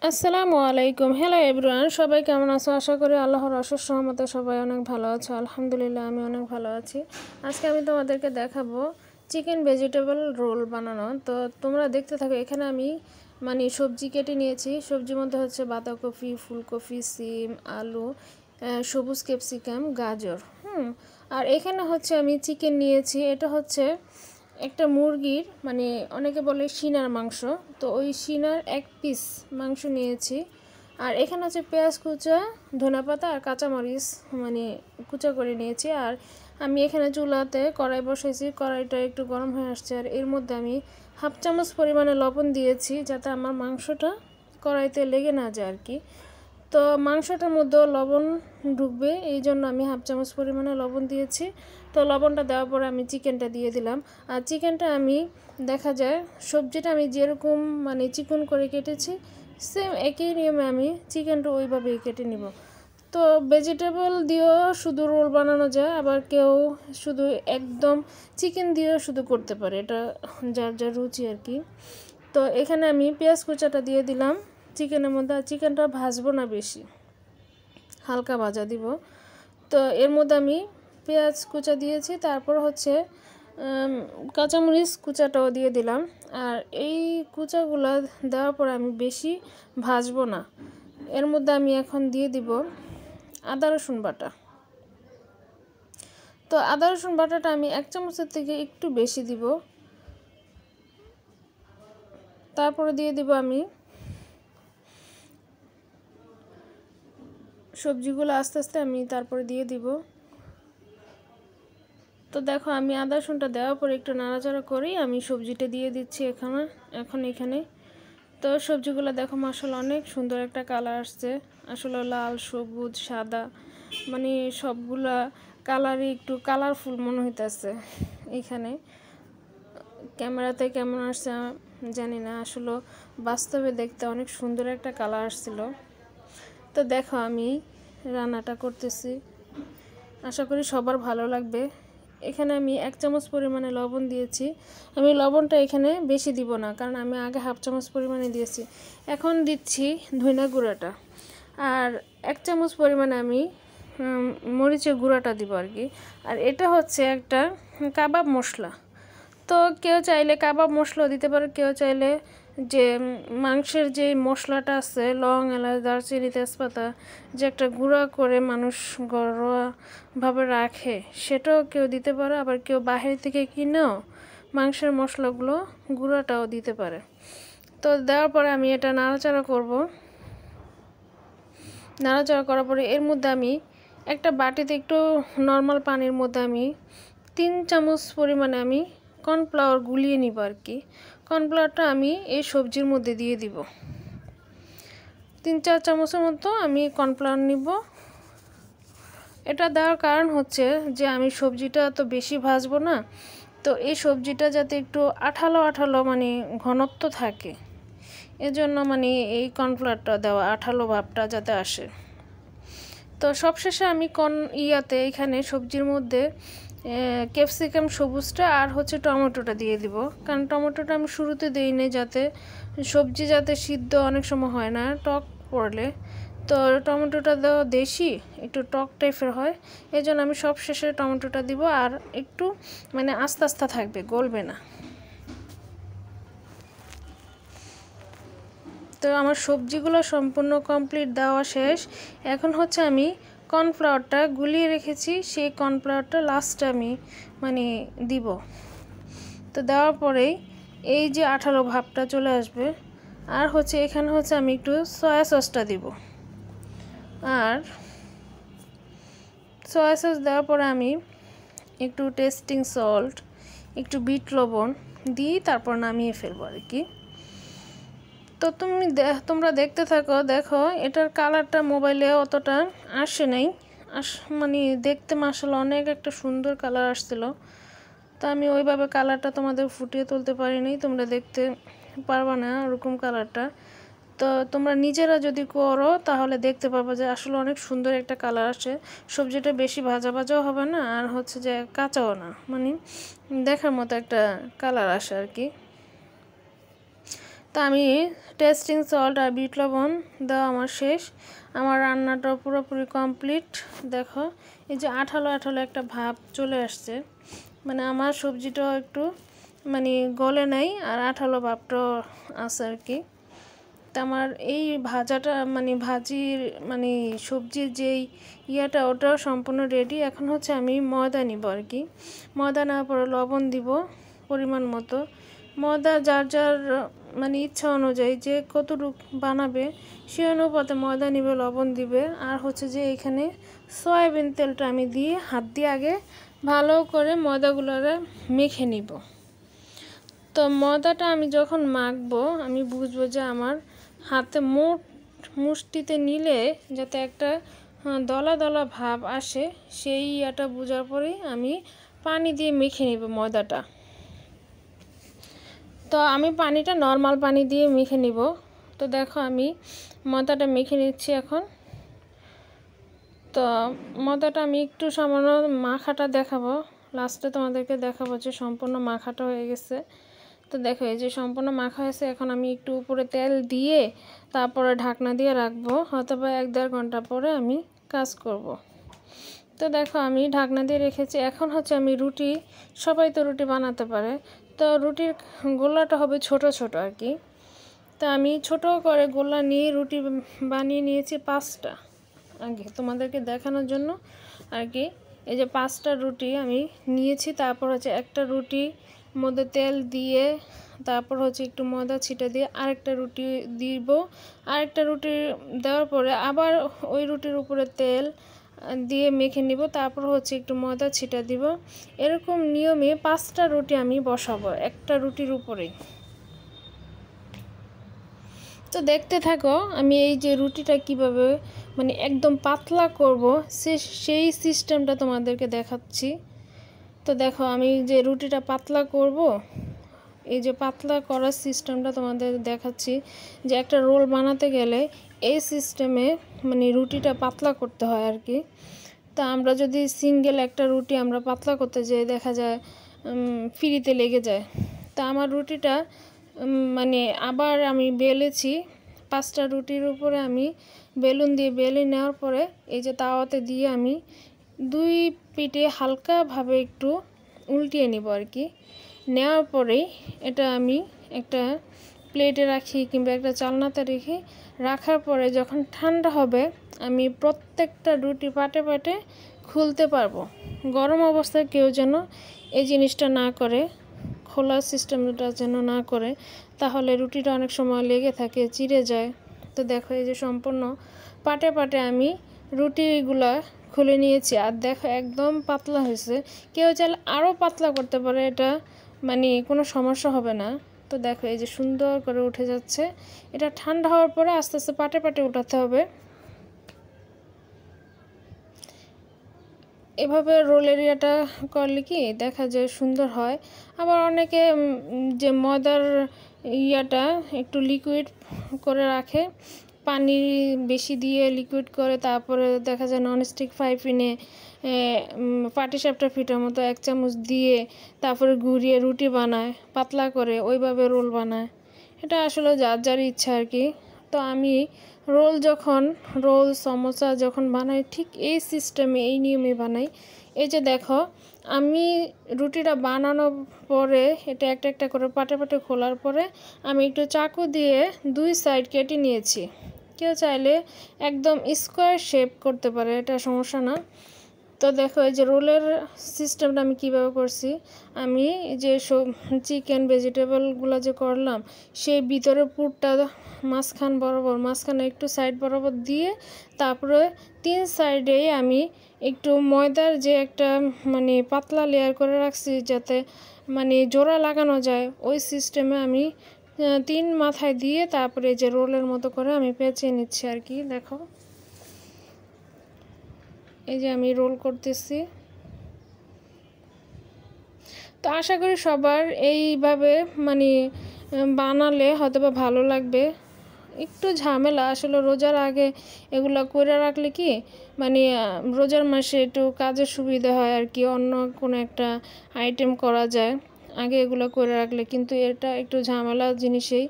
আসসালামু আলাইকুম। Hello everyone, সবাই কেমন আছো? আশা করি আল্লাহর অশেষ রহমতে সবাই অনেক ভালো আছো। আলহামদুলিল্লাহ, আমি অনেক ভালো আছি। আজকে আমি তোমাদেরকে দেখাবো চিকেন ভেজিটেবল রোল বানানো। তো তোমরা দেখতে থাকো। এখানে আমি সবজি কেটে নিয়েছি। সবজির মধ্যে হচ্ছে বাঁধাকপি, ফুলকপি, সিম, আলু, সবুজ ক্যাপসিকাম, গাজর। আর এখানে হচ্ছে আমি চিকেন নিয়েছি। এটা হচ্ছে একটা মুরগির, অনেকে বলে সিনার মাংস। তো ওই সিনার এক পিস মাংস নিয়েছি। আর এখানে হচ্ছে পেঁয়াজ কুচা, ধনেপাতা আর কাঁচামরিচ কুচা করে নিয়েছি। আর আমি এখানে চুলাতে কড়াই বসাইছি। কড়াইটা একটু গরম হয়ে আসছে। আর এর মধ্যে আমি হাফ চামচ পরিমাণে লবণ দিয়েছি, যাতে আমার মাংসটা কড়াইতে লেগে না যায় আর কি। তো মাংসটার মধ্যেও লবণ ঢুকবে, এই জন্য আমি হাফ চামচ পরিমাণে লবণ দিয়েছি। তো লবণটা দেওয়ার পরে আমি চিকেনটা দিয়ে দিলাম। আর চিকেনটা আমি দেখা যায় সবজিটা আমি যেরকম চিকন করে কেটেছি, সেম একই নিয়মে আমি চিকেনটা ওইভাবেই কেটে নিব। তো ভেজিটেবল দিয়েও শুধু রোল বানানো যায়, আবার কেউ শুধু একদম চিকেন দিয়েও শুধু করতে পারে, এটা যার যার রুচি আর কি। তো এখানে আমি পেঁয়াজ কুচাটা দিয়ে দিলাম চিকেনের মধ্যে। আর চিকেনটা ভাজবো না বেশি, হালকা ভাজা দিব। তো এর মধ্যে আমি পেঁয়াজ কুচা দিয়েছি, তারপর হচ্ছে কাঁচামরিচ কুচাটাও দিয়ে দিলাম। আর এই কুচাগুলো দেওয়ার পর আমি বেশি ভাজবো না। এর মধ্যে আমি এখন দিয়ে দিব আদা রসুন বাটা। তো আদা রসুন বাটাটা আমি 1 চামচের থেকে একটু বেশি দিব। তারপরে দিয়ে দিব আমি সবজিগুলো আস্তে আস্তে আমি তারপরে দিয়ে দিব। তো দেখো, আমি আদা রসুনটা দেওয়ার পরে একটু নাড়াচাড়া করেই আমি সবজিটা দিয়ে দিচ্ছি এখানে। তো সবজিগুলো দেখো, মাশাআল্লাহ অনেক সুন্দর একটা কালার আসছে। আসলে লাল, সবুজ, সাদা, সবগুলা কালারই একটু কালারফুল মনে হইতেছে। এখানে ক্যামেরাতে কেমন আসছে জানি না, আসলে বাস্তবে দেখতে অনেক সুন্দর একটা কালার আসছিল। তো দেখো, আমি রান্নাটা করতেছি, আশা করি সবার ভালো লাগবে। এখানে আমি 1 চামচ পরিমাণে লবণ দিয়েছি। আমি লবণটা এখানে বেশি দিব না, কারণ আমি আগে হাফ চামচ পরিমাণে দিয়েছি। এখন দিচ্ছি ধনিয়া গুঁড়াটা। আর 1 চামচ পরিমাণে আমি মরিচের গুঁড়াটা দিব আর কি। আর এটা হচ্ছে একটা কাবাব মশলা। তো কেউ চাইলে কাবাব মশলাও দিতে পারে, কেউ চাইলে যে মাংসের যে মশলাটা আছে, লং, এলাচ, দারচিনি, তেজপাতা, যে একটা গুঁড়া করে মানুষ ঘরোয়াভাবে রাখে, সেটাও কেউ দিতে পারে। আবার কেউ বাহির থেকে কিনেও মাংসের মশলাগুলো গুঁড়াটাও দিতে পারে। তো দেওয়ার পরে আমি এটা নাড়াচাড়া করব। নাড়াচাড়া করার পরে এর মধ্যে আমি একটা বাটিতে একটু নর্মাল পানির মধ্যে আমি 3 চামচ পরিমাণে আমি কর্নফ্লাওয়ার গুলিয়ে নিব আর কি। কর্নফ্লাওয়ারটা আমি এই সবজির মধ্যে দিয়ে দিব। 3-4 চামচের মতো আমি কর্নফ্লাওয়ার নিব। এটা দেওয়ার কারণ হচ্ছে যে আমি সবজিটা তো বেশি ভাজবো না। তো এই সবজিটা যাতে একটু আঠালো আঠালো ঘনত্ব থাকে, এজন্য এই কর্নফ্লাওয়ারটা দেওয়া, আঠালো ভাবটা যাতে আসে। তো সবশেষে আমি এখানে সবজির মধ্যে ক্যাপসিকাম সবুজটা আর হচ্ছে টমেটোটা দিয়ে দিব। কারণ টমেটোটা আমি শুরুতে দিইনি, যাতে সবজি যাতে সিদ্ধ অনেক সময় হয় না টক পড়লে। তো টমেটোটা দেওয়া দেশি একটু টক টাইপের হয়, এই জন্য আমি সব শেষে টমেটোটা দিব। আর একটু আস্তে আস্তে থাকবে, গলবে না। তো আমার সবজিগুলো সম্পূর্ণ কমপ্লিট দেওয়া শেষ। এখন হচ্ছে আমি কর্নফ্লাওয়ারটা গুলিয়ে রেখেছি, সেই কর্নফ্লাওয়ারটা লাস্টে আমি দিব। তো দেওয়ার পরেই এই যে আঠালো ভাবটা চলে আসবে। আর হচ্ছে এখানে হচ্ছে আমি একটু সয়া সসটা দিব। আর সয়া সস দেওয়ার পরে আমি একটু টেস্টিং সল্ট, একটু বিট লবণ দিই, তারপর নামিয়ে ফেলবো আর কি। তো তোমরা দেখতে থাকো। দেখো, এটার কালারটা মোবাইলে অতটা আসে নাই, দেখতে মাশাআল্লাহ অনেক একটা সুন্দর কালার আসছিল। তো আমি ওইভাবে কালারটা তোমাদের ফুটিয়ে তুলতে পারিনি, তোমরা দেখতে পারবা না ওরকম কালারটা। তো তোমরা নিজেরা যদি করো তাহলে দেখতে পারবে যে আসলে অনেক সুন্দর একটা কালার আসে। সবজিটা বেশি ভাজা ভাজাও হবে না, আর হচ্ছে যে কাঁচাও না, দেখার মতো একটা কালার আসে আর কি। তো আমি টেস্টিং সল্ট আর বিট লবণ দেওয়া আমার শেষ। আমার রান্নাটা পুরোপুরি কমপ্লিট। দেখো এই যে আঠালো আঠালো একটা ভাব চলে আসছে, মানে আমার সবজিটাও একটু মানে গলে নাই আর আঠালো ভাবটাও আছে আর কি। তো আমার এই ভাজাটা মানে ভাজির মানে সবজির যেই ইয়াটা ওটাও সম্পূর্ণ রেডি। এখন হচ্ছে আমি ময়দা নিব আর কি। ময়দা নেওয়ার পরে লবণ দিব পরিমাণ মতো। ময়দা যার যার মানে ইচ্ছা অনুযায়ী যে কতটুকু বানাবে সেই অনুপাতে ময়দা নিবে, লবণ দিবে। আর হচ্ছে যে এখানে সয়াবিন তেলটা আমি দিয়ে হাত দিয়ে আগে ভালো করে ময়দাগুলোরে মেখে নিব। তো ময়দাটা আমি যখন মাখবো আমি বুঝবো যে আমার হাতে মুষ্টিতে নিলে যাতে একটা দলা দলা ভাব আসে, সেই ইয়াটা বোঝার পরেই আমি পানি দিয়ে মেখে নিব ময়দাটা। তো আমি পানিটা নর্মাল পানি দিয়ে মেখে নিব। তো দেখো আমি ময়দাটা মেখে নিচ্ছি এখন। তো ময়দাটা আমি একটু সামান্য মাখাটা দেখাবো, লাস্টে তোমাদেরকে দেখাবো যে সম্পূর্ণ মাখাটা হয়ে গেছে। তো দেখো এই যে সম্পূর্ণ মাখা হয়েছে। এখন আমি একটু উপরে তেল দিয়ে তারপরে ঢাকনা দিয়ে রাখবো, হয়তো বা 1-1.5 ঘন্টা পরে আমি কাজ করব। তো দেখো আমি ঢাকনা দিয়ে রেখেছি। এখন হচ্ছে আমি রুটি, সবাই তো রুটি বানাতে পারে, তো রুটির গোলাটা হবে ছোট ছোট আর কি। তো আমি ছোট করে গোলা নিয়ে রুটি বানিয়ে নিয়েছি 5টা আগে তোমাদেরকে দেখানোর জন্য আর কি। এই যে 5টা রুটি আমি নিয়েছি। তারপর হচ্ছে একটা রুটি মধ্যে তেল দিয়ে তারপর হচ্ছে একটু ময়দা ছিটা দিয়ে আরেকটা রুটি দিব। আরেকটা রুটি দেওয়ার পরে আবার ওই রুটির উপরে তেল দিয়ে মেখে নিব। তারপর হচ্ছে একটু ময়দা ছিটা দিব। এরকম নিয়মে 5টা রুটি আমি বসাবো একটা রুটির উপরেই। তো দেখতে থাকো আমি এই যে রুটিটা কিভাবে মানে একদম পাতলা করব সেই সিস্টেমটা তোমাদেরকে দেখাচ্ছি। তো দেখো আমি যে রুটিটা পাতলা করব, এই যে পাতলা করার সিস্টেমটা তোমাদের দেখাচ্ছি। যে একটা রোল বানাতে গেলে এই সিস্টেমে মানে রুটিটা পাতলা করতে হয় আর কি। তা আমরা যদি সিঙ্গেল একটা রুটি আমরা পাতলা করতে যাই দেখা যায় ফ্রিতে লেগে যায়। তা আমার রুটিটা মানে আবার আমি বেলেছি 5টা রুটির উপরে আমি বেলুন দিয়ে বেলে নেওয়ার পরে এই যে তাওয়াতে দিয়ে আমি 2 পিঠে হালকাভাবে একটু উল্টিয়ে নিব আর কি। নেওয়ার পরেই এটা আমি একটা প্লেটে রাখি কিংবা একটা চালনাতে রেখে রাখার পরে যখন ঠান্ডা হবে আমি প্রত্যেকটা রুটি পাটে পাটে খুলতে পারবো। গরম অবস্থায় কেউ যেন এই জিনিসটা না করে, খোলা সিস্টেমটা যেন না করে, তাহলে রুটিটা অনেক সময় লেগে থাকে, চিড়ে যায়। তো দেখো এই যে সম্পূর্ণ পাটে পাটে আমি রুটিগুলা খুলে নিয়েছি। আর দেখো একদম পাতলা হয়েছে। কেউ চাইলে আরও পাতলা করতে পারে, এটা মানে কোনো সমস্যা হবে না। তো দেখো এই যে সুন্দর করে উঠে যাচ্ছে। এটা ঠান্ডা হওয়ার পরে আস্তে আস্তে পাটে পাটে উঠাতে হবে। এভাবে রোল এরিয়াটা করলে কি দেখা যায় সুন্দর হয়। আবার অনেকে যে ময়দার ইয়াটা একটু লিকুইড করে রাখে, পানি বেশি দিয়ে লিকুইড করে, তারপরে দেখা যায় ননস্টিক ফ্রাই প্যানে পাটিসাপটা পিঠার মতো 1 চামচ দিয়ে তারপরে ঘুরিয়ে রুটি বানায় পাতলা করে, ওইভাবে রোল বানায়। এটা আসলে যার যার ইচ্ছা আর কি। তো আমি রোল সমোসা যখন বানাই ঠিক এই সিস্টেমে এই নিয়মে বানাই। এই যে দেখো আমি রুটিটা বানানোর পরে এটা একটা একটা করে পাটে পাটে খোলার পরে আমি একটু চাকু দিয়ে 2 সাইড কেটে নিয়েছি। কেউ চাইলে একদম স্কোয়ার শেপ করতে পারে, এটা সমস্যা না। তো দেখো এই যে রোলের সিস্টেমটা আমি কিভাবে করছি। আমি যে সব চিকেন ভেজিটেবলগুলো যে করলাম সেই ভিতরে পুরটা মাঝখানে একটু সাইড বরাবর দিয়ে তারপরে 3 সাইডেই আমি একটু ময়দার যে একটা মানে পাতলা লেয়ার করে রাখছি যাতে মানে জোড়া লাগানো যায়, ওই সিস্টেমে আমি 3 মাথায় দিয়ে তারপরে যে রোলের মতো করে আমি পেঁচিয়ে নিচ্ছি আর কি। দেখো এই যে আমি রোল করতেছি। তো আশা করি সবার এইভাবে মানে বানালে হয়তো বা ভালো লাগবে। একটু ঝামেলা আসলে, রোজার আগে এগুলো করে রাখলে কি মানে রোজার মাসে একটু কাজের সুবিধা হয় আর কি, অন্য কোনো একটা আইটেম করা যায়। আগে এগুলো করে রাখলে, কিন্তু এটা একটু ঝামেলা জিনিসই,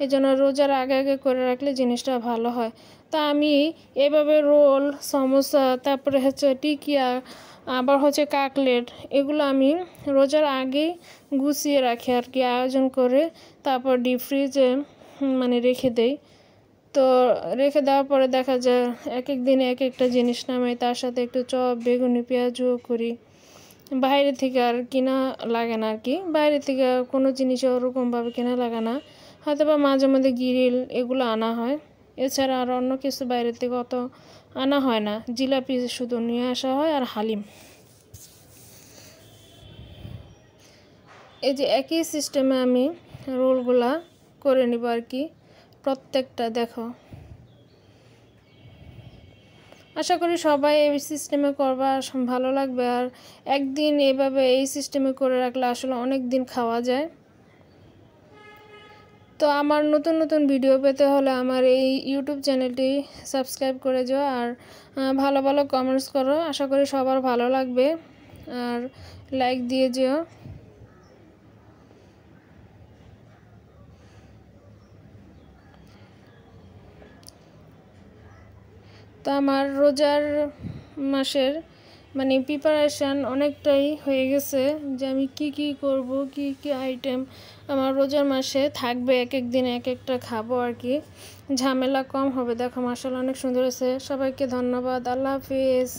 এজন্য রোজার আগে আগে করে রাখলে জিনিসটা ভালো হয়। তা আমি এভাবে রোল, সমোসা, তারপরে হচ্ছে টিকিয়া, আবার হচ্ছে কাকলেট, এগুলো আমি রোজার আগেই গুছিয়ে রাখি আর কি, আয়োজন করে তারপর ডিপ ফ্রিজে মানে রেখে দেই। তো রেখে দেওয়ার পরে দেখা যায় এক এক দিনে এক একটা জিনিস নামাই, তার সাথে একটু চপ, বেগুনি, পেঁয়াজও করি। বাইরে থেকে আর কিনা লাগে না আর কি, বাইরে থেকে কোনো জিনিস ওরকমভাবে কেনা লাগে না, হয়তো বা মাঝে মধ্যে গ্রিল এগুলো আনা হয়, এছাড়া আর অন্য কিছু বাইরে থেকে অত আনা হয় না। জিলাপি শুধু নিয়ে আসা হয় আর হালিম। এই যে একই সিস্টেমে আমি রোলগুলা করে নিব আর কি, প্রত্যেকটা দেখো। আশা করি সবাই এই সিস্টেমে করবা, ভালো লাগবে। আর একদিন এভাবে এই সিস্টেমে করে রাখলে আসলে অনেক দিন খাওয়া যায়। তো আমার নতুন নতুন ভিডিও পেতে হলে আমার এই ইউটিউব চ্যানেলটি সাবস্ক্রাইব করে যাও, আর ভালো ভালো কমেন্টস করো, আশা করি সবার ভালো লাগবে, আর লাইক দিয়ে যেও। তো আমার রোজার মাসের মানে প্রিপারেশান অনেকটাই হয়ে গেছে, যে আমি কি কি করব, কি কি আইটেম আমার রোজার মাসে থাকবে, এক এক দিন এক একটা খাবো আর কি, ঝামেলা কম হবে। দেখো মাশাআল্লাহ অনেক সুন্দর হয়েছে। সবাইকে ধন্যবাদ, আল্লাহ হাফিজ।